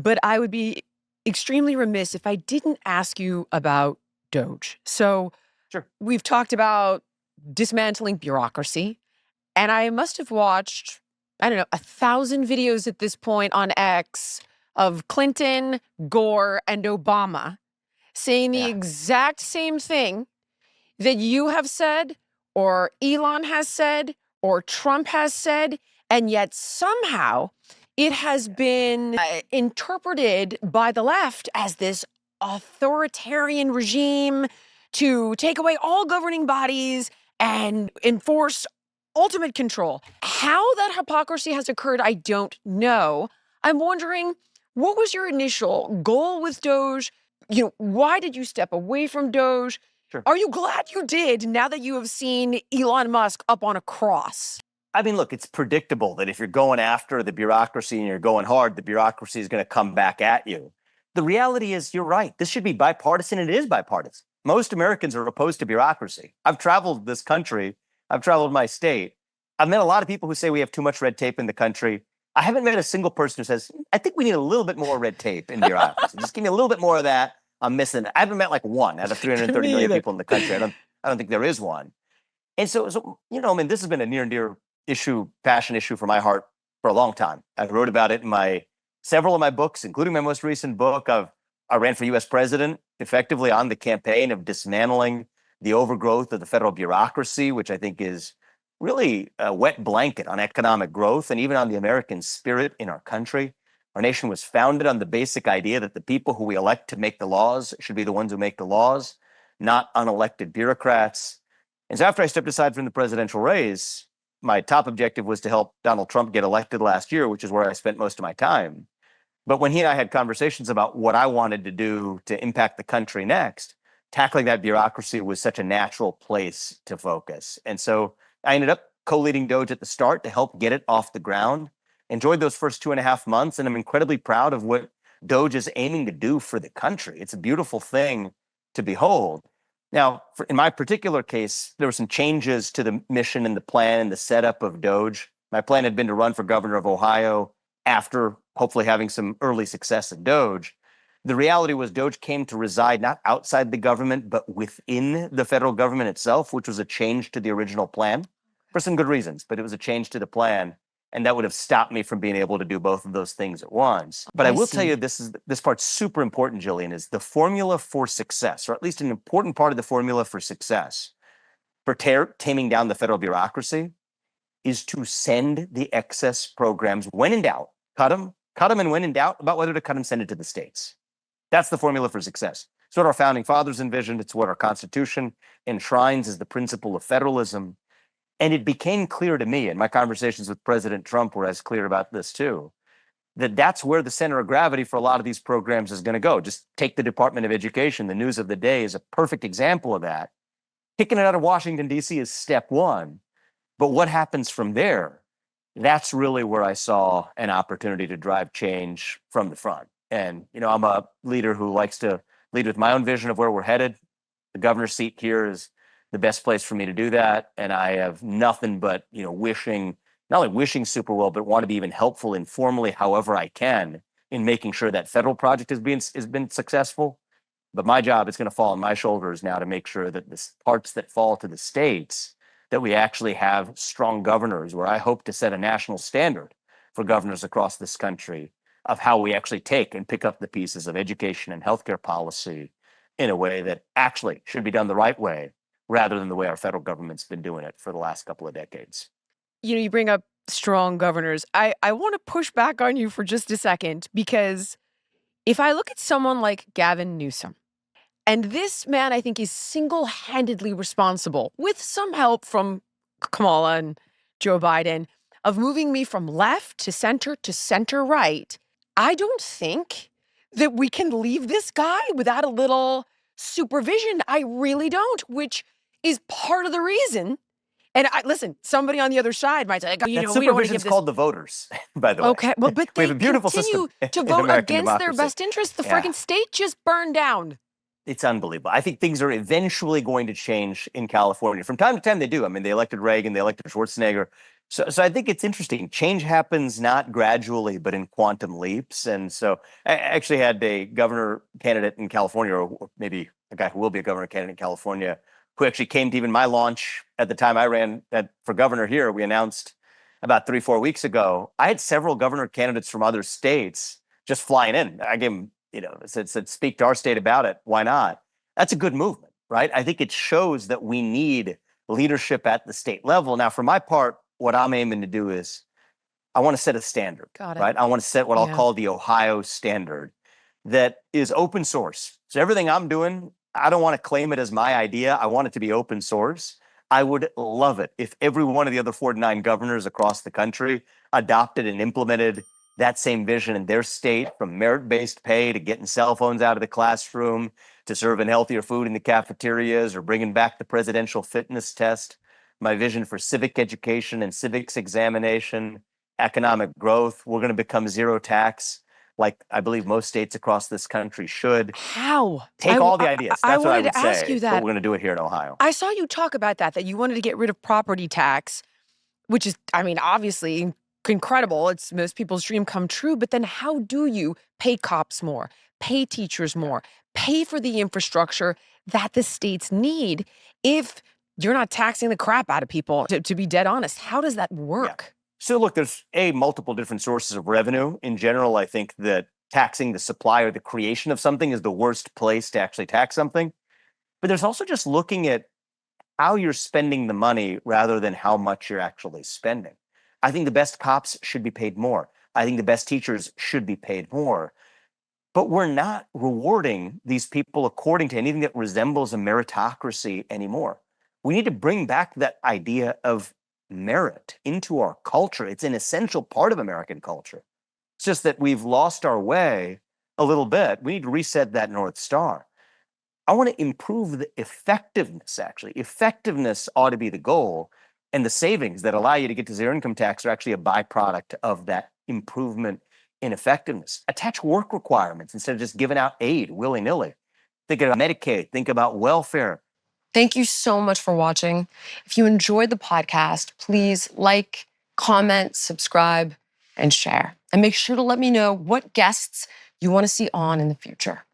but I would be extremely remiss if I didn't ask you about DOGE. So Sure. we've talked about dismantling bureaucracy, and I must have watched, I don't know, 1,000 videos at this point on X of Clinton, Gore, and Obama saying the Yeah. exact same thing that you have said, or Elon has said, or Trump has said, and yet somehow it has been interpreted by the left as this authoritarian regime to take away all governing bodies and enforce ultimate control. How that hypocrisy has occurred, I don't know. I'm wondering, what was your initial goal with DOGE? Why did you step away from DOGE? Sure. Are you glad you did now that you have seen Elon Musk up on a cross? I mean, look, it's predictable that if you're going after the bureaucracy and you're going hard, the bureaucracy is going to come back at you. The reality is, you're right. This should be bipartisan, and it is bipartisan. Most Americans are opposed to bureaucracy. I've traveled this country. I've traveled my state. I've met a lot of people who say we have too much red tape in the country. I haven't met a single person who says, I think we need a little bit more red tape in bureaucracy. Just give me a little bit more of that. I'm missing it. I haven't met like one out of 330 million people in the country. I don't think there is one. And so, I mean, this has been a near and dear issue, passion issue for my heart for a long time. I wrote about it in several of my books, including my most recent book. I ran for U.S. president effectively on the campaign of dismantling the overgrowth of the federal bureaucracy, which I think is really a wet blanket on economic growth and even on the American spirit in our country. Our nation was founded on the basic idea that the people who we elect to make the laws should be the ones who make the laws, not unelected bureaucrats. And so after I stepped aside from the presidential race, my top objective was to help Donald Trump get elected last year, which is where I spent most of my time. But when he and I had conversations about what I wanted to do to impact the country next, tackling that bureaucracy was such a natural place to focus. And so I ended up co-leading DOGE at the start to help get it off the ground. Enjoyed those first 2.5 months, and I'm incredibly proud of what DOGE is aiming to do for the country. It's a beautiful thing to behold. Now, in my particular case, there were some changes to the mission and the plan and the setup of DOGE. My plan had been to run for governor of Ohio after hopefully having some early success at DOGE. The reality was DOGE came to reside not outside the government, but within the federal government itself, which was a change to the original plan for some good reasons, but it was a change to the plan. And that would have stopped me from being able to do both of those things at once. But I will tell you, this part's super important, Jillian, is the formula for success, or at least an important part of the formula for success for taming down the federal bureaucracy is to send the excess programs when in doubt, cut them, and when in doubt about whether to cut them, send it to the states. That's the formula for success. It's what our founding fathers envisioned. It's what our Constitution enshrines as the principle of federalism. And it became clear to me, and my conversations with President Trump were as clear about this too, that that's where the center of gravity for a lot of these programs is going to go. Just take the Department of Education. The news of the day is a perfect example of that. Kicking it out of Washington, D.C. is step one. But what happens from there? That's really where I saw an opportunity to drive change from the front. And, I'm a leader who likes to lead with my own vision of where we're headed. The governor's seat here is the best place for me to do that. And I have nothing but, not only wishing super well, but want to be even helpful informally, however I can, in making sure that federal project has been successful. But my job is going to fall on my shoulders now to make sure that the parts that fall to the states, that we actually have strong governors, where I hope to set a national standard for governors across this country of how we actually take and pick up the pieces of education and healthcare policy in a way that actually should be done the right way, rather than the way our federal government's been doing it for the last couple of decades. You bring up strong governors. I want to push back on you for just a second, because if I look at someone like Gavin Newsom, and this man, I think, is single-handedly responsible, with some help from Kamala and Joe Biden, of moving me from left to center right, I don't think that we can leave this guy without a little supervision. I really don't, which is part of the reason. And listen, somebody on the other side might say, that we don't want to supervision give is this. called the voters, by the way. Okay, well, but we they have a beautiful continue system to in vote American against their democracy. best interests. The friggin' state just burned down. It's unbelievable. I think things are eventually going to change in California. From time to time, they do. I mean, they elected Reagan, they elected Schwarzenegger. So I think it's interesting. Change happens not gradually, but in quantum leaps. And so I actually had a governor candidate in California, or maybe a guy who will be a governor candidate in California, who actually came to even my launch at the time I ran for governor here. We announced about 3-4 weeks ago. I had several governor candidates from other states just flying in. I gave them, said speak to our state about it. Why not? That's a good movement, right? I think it shows that we need leadership at the state level. Now, for my part, what I'm aiming to do is I want to set a standard, Got it. right? I want to set what I'll Yeah. call the Ohio standard that is open source. So everything I'm doing, I don't want to claim it as my idea. I want it to be open source. I would love it if every one of the other 49 governors across the country adopted and implemented that same vision in their state, from merit-based pay to getting cell phones out of the classroom to serving healthier food in the cafeterias or bringing back the presidential fitness test. My vision for civic education and civics examination, economic growth. We're going to become zero tax, like I believe most states across this country should. How? Take all the ideas. That's what I wanted would to ask say. you But that. we're going to do it here in Ohio. I saw you talk about that you wanted to get rid of property tax, which is, obviously incredible. It's most people's dream come true. But then how do you pay cops more, pay teachers more, pay for the infrastructure that the states need if you're not taxing the crap out of people? To be dead honest, how does that work? So look, there's multiple different sources of revenue. In general, I think that taxing the supply or the creation of something is the worst place to actually tax something. But there's also just looking at how you're spending the money rather than how much you're actually spending. I think the best cops should be paid more. I think the best teachers should be paid more. But we're not rewarding these people according to anything that resembles a meritocracy anymore. We need to bring back that idea of merit into our culture. It's an essential part of American culture. It's just that we've lost our way a little bit. We need to reset that North Star. I want to improve the effectiveness, actually. Effectiveness ought to be the goal. And the savings that allow you to get to zero income tax are actually a byproduct of that improvement in effectiveness. Attach work requirements instead of just giving out aid willy-nilly. Think about Medicaid, think about welfare. Thank you so much for watching. If you enjoyed the podcast, please like, comment, subscribe, and share. And make sure to let me know what guests you want to see on in the future.